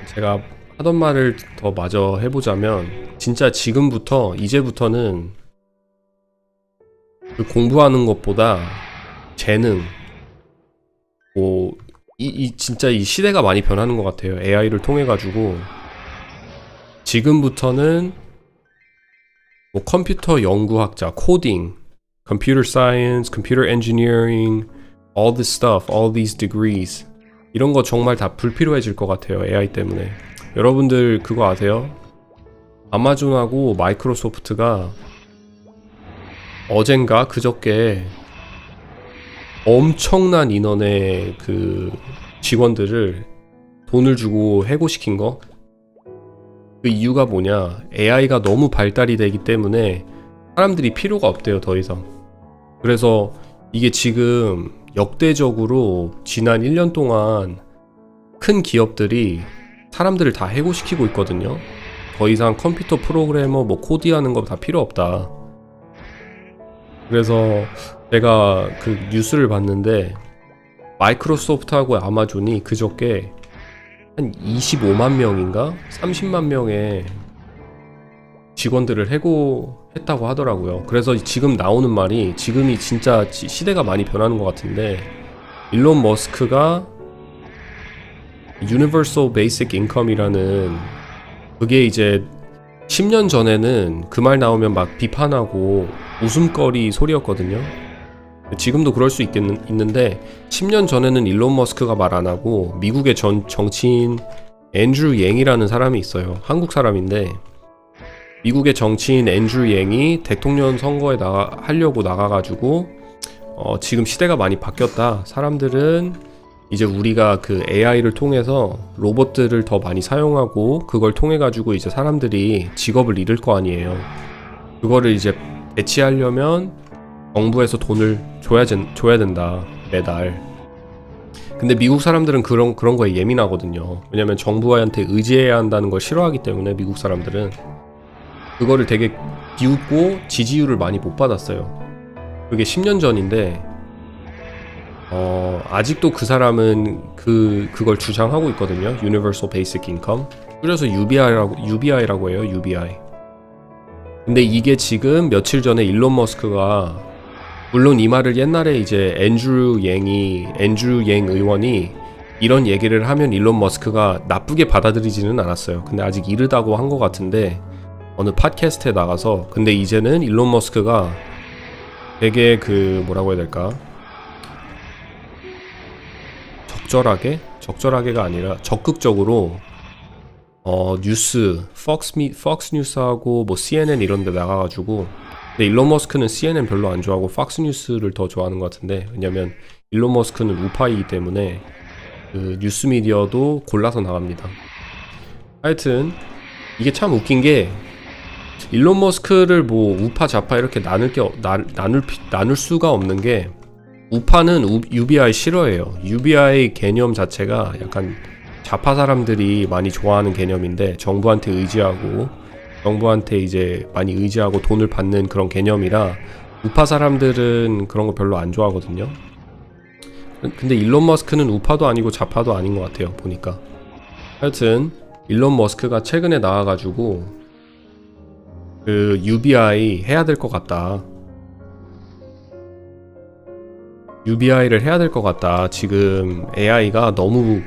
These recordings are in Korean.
제가 하던 말을 더 마저 해보자면, 진짜 지금부터, 이제부터는 그 공부하는 것보다 재능, 뭐, 진짜 이 시대가 많이 변하는 것 같아요. AI를 통해가지고. 지금부터는 뭐 컴퓨터 연구학자, 코딩, computer science, computer engineering, all this stuff, all these degrees. 이런 거 정말 다 불필요해질 것 같아요. AI 때문에. 여러분들 그거 아세요? 아마존하고 마이크로소프트가 어젠가 그저께 엄청난 인원의 그 직원들을 돈을 주고 해고시킨 거? 그 이유가 뭐냐? AI가 너무 발달이 되기 때문에 사람들이 필요가 없대요, 더 이상. 그래서 이게 지금 역대적으로 지난 1년 동안 큰 기업들이 사람들을 다 해고시키고 있거든요. 더 이상 컴퓨터 프로그래머 뭐 코디하는 거 다 필요 없다. 그래서 제가 그 뉴스를 봤는데 마이크로소프트하고 아마존이 그저께 한 25만 명인가 30만 명의 직원들을 해고했다고 하더라고요. 그래서 지금 나오는 말이 지금이 진짜 시대가 많이 변하는 것 같은데 일론 머스크가 Universal Basic Income이라는 그게 이제 10년 전에는 그 말 나오면 막 비판하고 웃음거리 소리였거든요. 지금도 그럴 수 있는데 10년 전에는 일론 머스크가 말 안 하고 미국의 정치인 앤드류 앵이라는 사람이 있어요. 한국 사람인데 미국의 정치인 앤드류 앵이 대통령 선거에 하려고 나가가지고 지금 시대가 많이 바뀌었다. 사람들은 이제 우리가 그 AI를 통해서 로봇들을 더 많이 사용하고 그걸 통해 가지고 이제 사람들이 직업을 잃을 거 아니에요. 그거를 이제 대체하려면 정부에서 돈을 줘야 된다, 매달. 근데 미국 사람들은 그런 거에 예민하거든요. 왜냐면 정부한테 의지해야 한다는 걸 싫어하기 때문에 미국 사람들은 그거를 되게 비웃고 지지율을 많이 못 받았어요. 그게 10년 전인데 아직도 그 사람은 그걸 주장하고 있거든요. Universal Basic Income. 그래서 UBI라고 해요. UBI. 근데 이게 지금 며칠 전에 일론 머스크가, 물론 이 말을 옛날에 이제 앤드류 앵 의원이 이런 얘기를 하면 일론 머스크가 나쁘게 받아들이지는 않았어요. 근데 아직 이르다고 한 것 같은데 어느 팟캐스트에 나가서, 근데 이제는 일론 머스크가 되게 뭐라고 해야 될까? 적절하게가 아니라 적극적으로 뉴스, 폭스 뉴스하고 뭐 CNN 이런 데 나가가지고, 근데 일론 머스크는 CNN 별로 안 좋아하고 폭스 뉴스를 더 좋아하는 것 같은데, 왜냐면 일론 머스크는 우파이기 때문에 그 뉴스 미디어도 골라서 나갑니다. 하여튼 이게 참 웃긴 게 일론 머스크를 뭐 우파 좌파 이렇게 나눌 수가 없는 게, 우파는 UBI 싫어해요. UBI 개념 자체가 약간 좌파 사람들이 많이 좋아하는 개념인데, 정부한테 이제 많이 의지하고 돈을 받는 그런 개념이라 우파 사람들은 그런 거 별로 안 좋아하거든요. 근데 일론 머스크는 우파도 아니고 좌파도 아닌 것 같아요, 보니까. 하여튼 일론 머스크가 최근에 나와가지고 그 UBI 해야 될 것 같다. UBI를 해야 될 것 같다. 지금 AI가 너무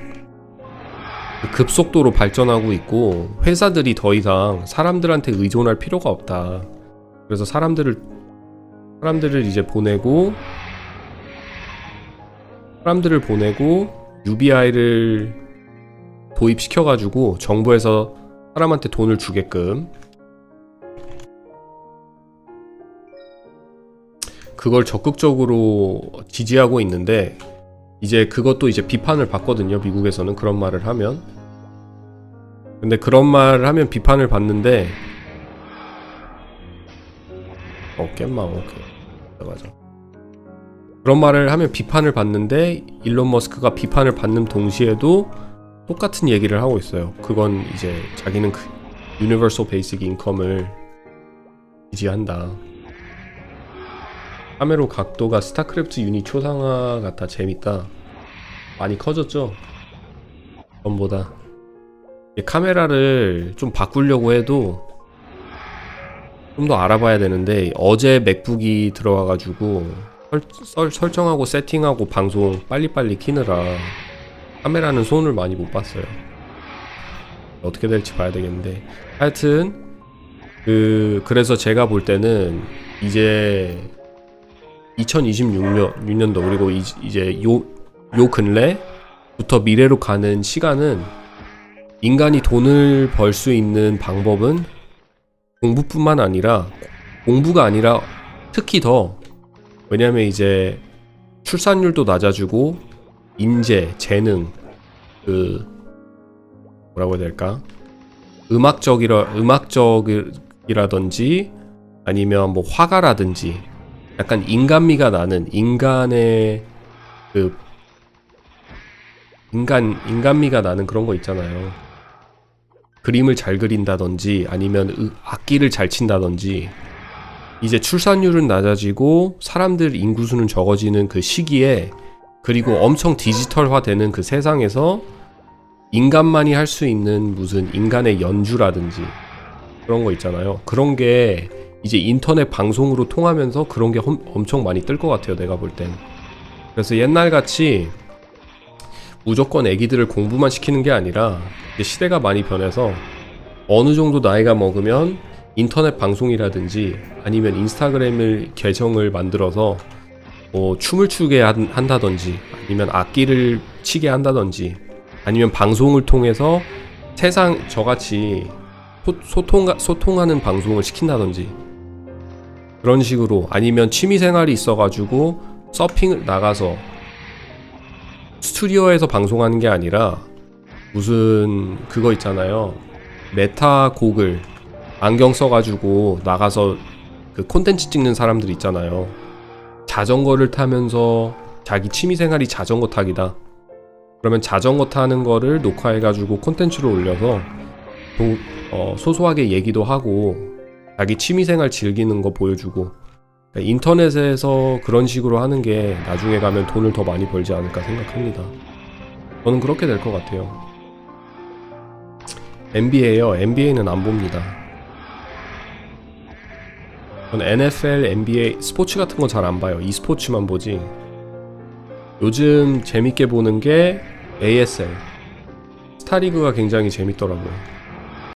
급속도로 발전하고 있고 회사들이 더 이상 사람들한테 의존할 필요가 없다. 그래서 사람들을 이제 보내고 UBI를 도입시켜가지고 정부에서 사람한테 돈을 주게끔, 그걸 적극적으로 지지하고 있는데, 이제 그것도 이제 비판을 받거든요. 미국에서는 그런 말을 하면. 근데 그런 말을 하면 비판을 받는데 깻마 오케이. 맞아. 그런 말을 하면 비판을 받는데 일론 머스크가 비판을 받는 동시에도 똑같은 얘기를 하고 있어요. 그건 이제 자기는 그 Universal Basic Income을 지지한다. 카메로 각도가 스타크래프트 유닛 초상화 같아. 재밌다. 많이 커졌죠? 전보다. 카메라를 좀 바꾸려고 해도 좀 더 알아봐야 되는데 어제 맥북이 들어와가지고 설정하고 세팅하고 방송 빨리빨리 키느라 카메라는 손을 많이 못 봤어요. 어떻게 될지 봐야 되겠는데 하여튼 그래서 제가 볼 때는 이제 2026년도 그리고 이제 요 근래부터 미래로 가는 시간은 인간이 돈을 벌 수 있는 방법은 공부뿐만 아니라 공부가 아니라 특히 더 왜냐면 이제 출산율도 낮아지고 인재, 재능 뭐라고 해야 될까? 음악적이라든지 아니면 뭐 화가라든지 약간 인간미가 나는 인간의 인간미가 나는 그런 거 있잖아요. 그림을 잘 그린다든지 아니면 악기를 잘 친다든지 이제 출산율은 낮아지고 사람들 인구수는 적어지는 그 시기에 그리고 엄청 디지털화 되는 그 세상에서 인간만이 할 수 있는 무슨 인간의 연주라든지 그런 거 있잖아요. 그런 게 이제 인터넷 방송으로 통하면서 그런 게 엄청 많이 뜰 것 같아요. 내가 볼 땐. 그래서 옛날같이 무조건 애기들을 공부만 시키는 게 아니라 이제 시대가 많이 변해서 어느 정도 나이가 먹으면 인터넷 방송이라든지 아니면 인스타그램을 계정을 만들어서 뭐 춤을 추게 한다든지 아니면 악기를 치게 한다든지 아니면 방송을 통해서 세상 저같이 소통하는 방송을 시킨다든지 그런 식으로 아니면 취미생활이 있어가지고 서핑을 나가서 스튜디오에서 방송하는 게 아니라 무슨 그거 있잖아요. 메타 고글 안경 써가지고 나가서 그 콘텐츠 찍는 사람들 있잖아요. 자전거를 타면서 자기 취미생활이 자전거 타기다. 그러면 자전거 타는 거를 녹화해가지고 콘텐츠로 올려서 소소하게 얘기도 하고 자기 취미생활 즐기는 거 보여주고 그러니까 인터넷에서 그런 식으로 하는 게 나중에 가면 돈을 더 많이 벌지 않을까 생각합니다. 저는 그렇게 될 것 같아요. NBA요. NBA는 안 봅니다. 전 NFL, NBA 스포츠 같은 거 잘 안 봐요. e스포츠만 보지. 요즘 재밌게 보는 게 ASL 스타리그가 굉장히 재밌더라고요.